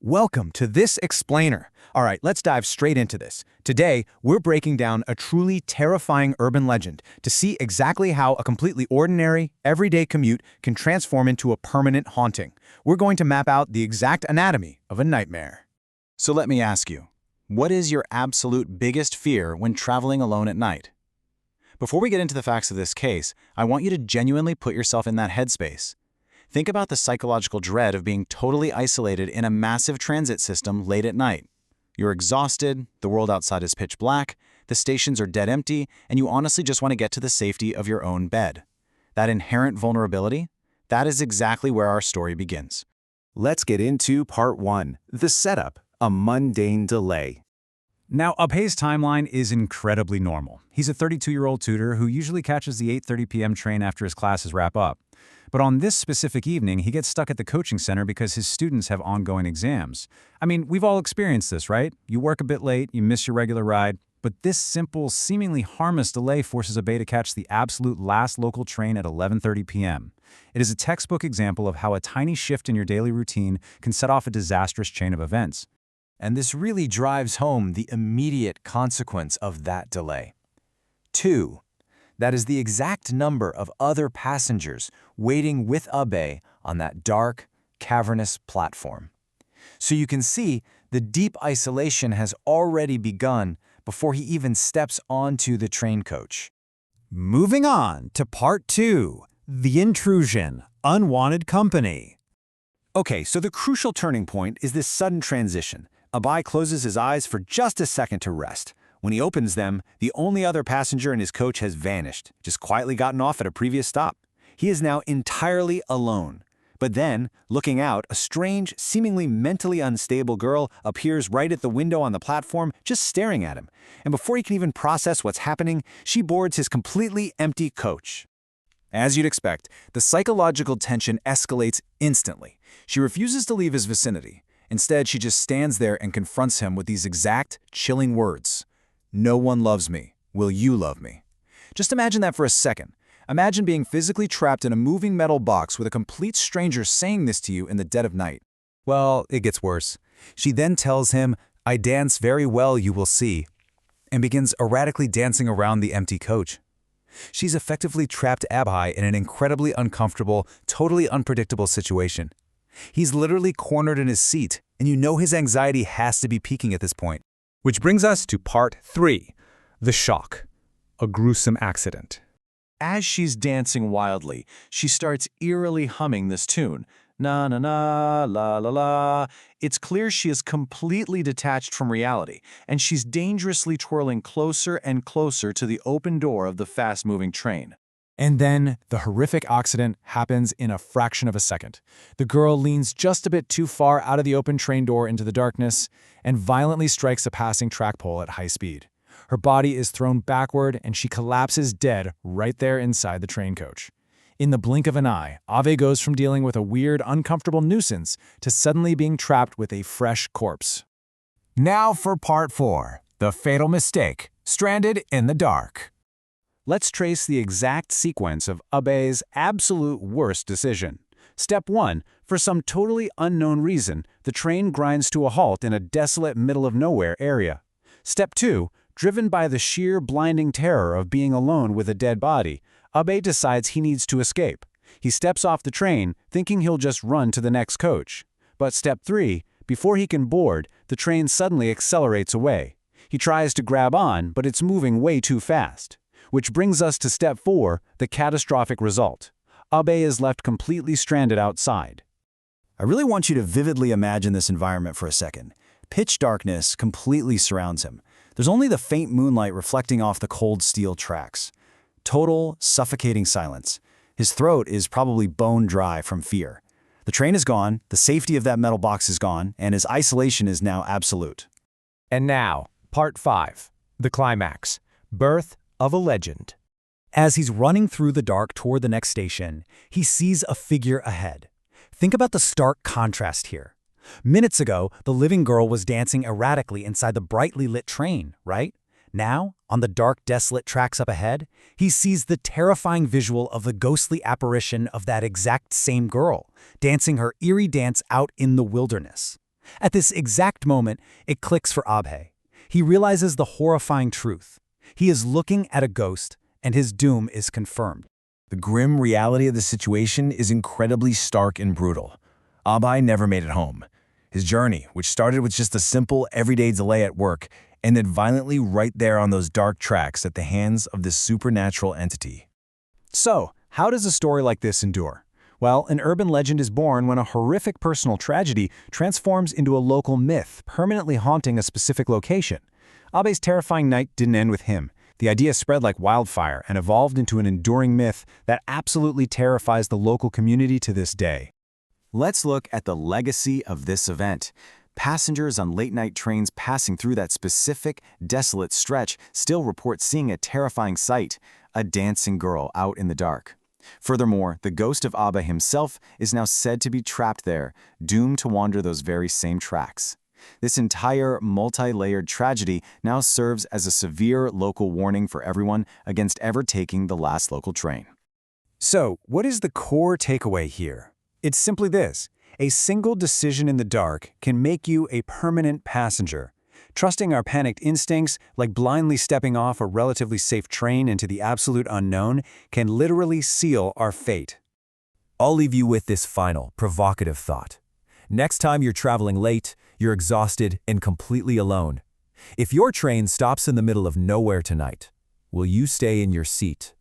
Welcome to This Explainer. All right, let's dive straight into this. Today, we're breaking down a truly terrifying urban legend to see exactly how a completely ordinary, everyday commute can transform into a permanent haunting. We're going to map out the exact anatomy of a nightmare. So let me ask you, what is your absolute biggest fear when traveling alone at night? Before we get into the facts of this case, I want you to genuinely put yourself in that headspace. Think about the psychological dread of being totally isolated in a massive transit system late at night. You're exhausted, the world outside is pitch black, the stations are dead empty, and you honestly just want to get to the safety of your own bed. That inherent vulnerability, that is exactly where our story begins. Let's get into part 1, the setup, a mundane delay. Now, Abhay's timeline is incredibly normal. He's a 32-year-old tutor who usually catches the 8:30 p.m. train after his classes wrap up. But on this specific evening, he gets stuck at the coaching center because his students have ongoing exams. I mean, we've all experienced this, right? You work a bit late, you miss your regular ride, but this simple, seemingly harmless delay forces Abhay to catch the absolute last local train at 11:30 p.m. It is a textbook example of how a tiny shift in your daily routine can set off a disastrous chain of events. And this really drives home the immediate consequence of that delay. 2. That is the exact number of other passengers waiting with Abhay on that dark, cavernous platform. So you can see the deep isolation has already begun before he even steps onto the train coach. Moving on to part 2, the intrusion, unwanted company. Okay, so the crucial turning point is this sudden transition. Abhay closes his eyes for just a second to rest. When he opens them, the only other passenger in his coach has vanished, just quietly gotten off at a previous stop. He is now entirely alone. But then, looking out, a strange, seemingly mentally unstable girl appears right at the window on the platform, just staring at him. And before he can even process what's happening, she boards his completely empty coach. As you'd expect, the psychological tension escalates instantly. She refuses to leave his vicinity. Instead, she just stands there and confronts him with these exact, chilling words. "No one loves me. Will you love me?" Just imagine that for a second. Imagine being physically trapped in a moving metal box with a complete stranger saying this to you in the dead of night. Well, it gets worse. She then tells him, "I dance very well, you will see," and begins erratically dancing around the empty coach. She's effectively trapped Abhay in an incredibly uncomfortable, totally unpredictable situation. He's literally cornered in his seat, and you know his anxiety has to be peaking at this point. Which brings us to part 3, the shock, a gruesome accident. As she's dancing wildly, she starts eerily humming this tune. Na na na, la la la. It's clear she is completely detached from reality, and she's dangerously twirling closer and closer to the open door of the fast-moving train. And then the horrific accident happens in a fraction of a second. The girl leans just a bit too far out of the open train door into the darkness and violently strikes a passing track pole at high speed. Her body is thrown backward and she collapses dead right there inside the train coach. In the blink of an eye, Abhay goes from dealing with a weird, uncomfortable nuisance to suddenly being trapped with a fresh corpse. Now for part 4, the fatal mistake, stranded in the dark. Let's trace the exact sequence of Abhay's absolute worst decision. Step 1. For some totally unknown reason, the train grinds to a halt in a desolate middle-of-nowhere area. Step 2. Driven by the sheer blinding terror of being alone with a dead body, Abhay decides he needs to escape. He steps off the train, thinking he'll just run to the next coach. But step 3. Before he can board, the train suddenly accelerates away. He tries to grab on, but it's moving way too fast. Which brings us to step 4, the catastrophic result. Abhay is left completely stranded outside. I really want you to vividly imagine this environment for a second. Pitch darkness completely surrounds him. There's only the faint moonlight reflecting off the cold steel tracks. Total, suffocating silence. His throat is probably bone dry from fear. The train is gone, the safety of that metal box is gone, and his isolation is now absolute. And now, part 5, the climax, birth of a legend. As he's running through the dark toward the next station, he sees a figure ahead. Think about the stark contrast here. Minutes ago, the living girl was dancing erratically inside the brightly lit train, right? Now, on the dark, desolate tracks up ahead, he sees the terrifying visual of the ghostly apparition of that exact same girl, dancing her eerie dance out in the wilderness. At this exact moment, it clicks for Abhay. He realizes the horrifying truth. He is looking at a ghost, and his doom is confirmed. The grim reality of the situation is incredibly stark and brutal. Abhay never made it home. His journey, which started with just a simple, everyday delay at work, ended violently right there on those dark tracks at the hands of this supernatural entity. So, how does a story like this endure? Well, an urban legend is born when a horrific personal tragedy transforms into a local myth, permanently haunting a specific location. Abhay's terrifying night didn't end with him. The idea spread like wildfire and evolved into an enduring myth that absolutely terrifies the local community to this day. Let's look at the legacy of this event. Passengers on late-night trains passing through that specific, desolate stretch still report seeing a terrifying sight, a dancing girl out in the dark. Furthermore, the ghost of Abhay himself is now said to be trapped there, doomed to wander those very same tracks. This entire multi-layered tragedy now serves as a severe local warning for everyone against ever taking the last local train. So, what is the core takeaway here? It's simply this. A single decision in the dark can make you a permanent passenger. Trusting our panicked instincts, like blindly stepping off a relatively safe train into the absolute unknown, can literally seal our fate. I'll leave you with this final, provocative thought. Next time you're traveling late, you're exhausted and completely alone. If your train stops in the middle of nowhere tonight, will you stay in your seat